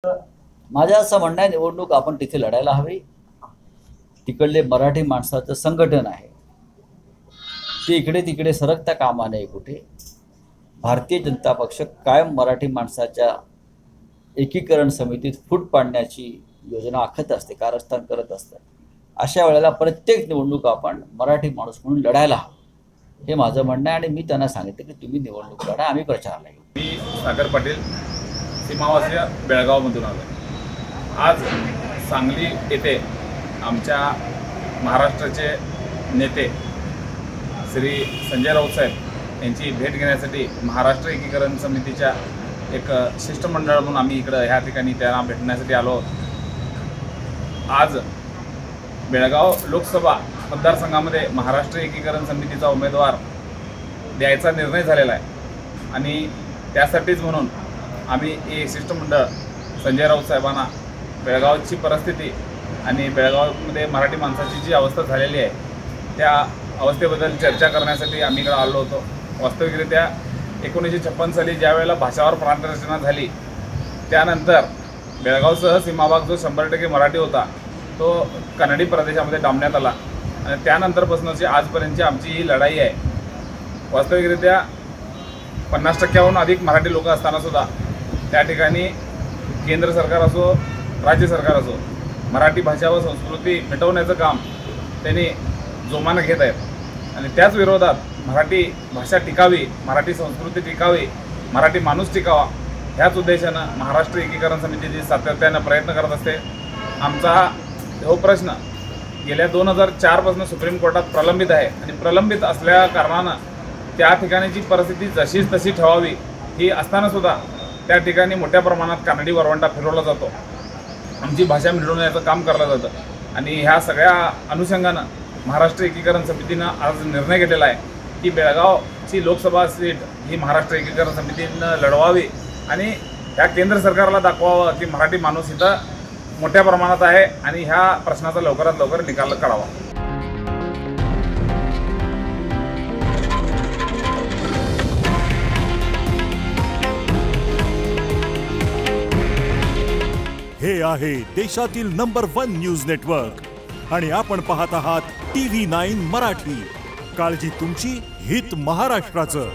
माझं असं म्हणणं आहे, निवडणूक आपण तिथे लढायला हवी. तिकडले मराठी माणसाचं संघटन आहे, ते इकडे तिकडे सरकता कामा नये. कुठे भारतीय जनता पक्ष कायम मराठी माणसाच्या एकीकरण समितीत फूट पाडण्याची योजना आखत असते, कारस्थान करत असतं. अशा वेळेला प्रत्येक निवडणूक आपण मराठी माणूस म्हणून लढायला हवं, हे माझं म्हणणं आहे. आणि मी त्यांना सांगितलं की तुम्ही निवडणूक लढा, आम्ही प्रचाराला येऊ. मी सागर पाटील, सीमावासीय बेळगावमधून आलो. आज सांगली येथे आमच्या महाराष्ट्राचे नेते श्री संजय राऊत साहेब यांची भेट घेण्यासाठी महाराष्ट्र एकीकरण समितीच्या एक शिष्टमंडळ म्हणून आम्ही इकडं ह्या ठिकाणी त्यांना भेटण्यासाठी आलो. आज बेळगाव लोकसभा मतदारसंघामध्ये महाराष्ट्र एकीकरण समितीचा उमेदवार द्यायचा निर्णय झालेला आहे आणि त्यासाठीच म्हणून आम्ही हे शिष्टमंडळ संजय राऊत साहेबांना बेळगावची परिस्थिती आणि बेळगावमध्ये मराठी माणसाची जी अवस्था झालेली आहे त्या अवस्थेबद्दल चर्चा करण्यासाठी आम्ही इकडे आलो होतो. वास्तविकरित्या 1956 साली ज्या वेळेला भाषावर प्रांतरचना झाली त्यानंतर बेळगावसह सीमाभाग जो 100% मराठी होता तो कन्नडी प्रदेशामध्ये डांबण्यात आला आणि त्यानंतरपासूनची आजपर्यंतची आमची ही लढाई आहे. वास्तविकरित्या 50%हून अधिक मराठी लोक असतानासुद्धा त्या ठिकाणी केंद्र सरकार असो राज्य सरकार असो मराठी भाषा व संस्कृती मिटवण्याचं काम त्यांनी जोमानं घेत आहेत आणि त्याच विरोधात मराठी भाषा टिकावी, मराठी संस्कृती टिकावी, मराठी माणूस टिकावा ह्याच उद्देशानं महाराष्ट्र एकीकरण समितीची सातत्यानं प्रयत्न करत असते. आमचा हा प्रश्न गेल्या 2004 पासून सुप्रीम कोर्टात प्रलंबित आहे आणि प्रलंबित असल्या कारणानं त्या ठिकाणीची परिस्थिती जशीच तशी ठेवावी ही असतानासुद्धा त्या ठिकाणी मोठ्या प्रमाणात कानडी वरवंटा फिरवला जातो, आमची भाषा मिळवण्याचं काम केलं जातं आणि ह्या सगळ्या अनुषंगानं महाराष्ट्र एकीकरण समितीनं आज निर्णय घेतलेला आहे की बेळगावची लोकसभा सीट ही महाराष्ट्र एकीकरण समितीनं लढवावी आणि ह्या केंद्र सरकारला दाखवावं की मराठी माणूस इथं मोठ्या प्रमाणात आहे आणि ह्या प्रश्नाचा लवकरात लवकर निकाल काढावा. हे आहे देशातील नंबर 1 न्यूज नेटवर्क आणि आपण पाहत आहात TV9 मराठी. काळजी तुमची, हित महाराष्ट्राचं.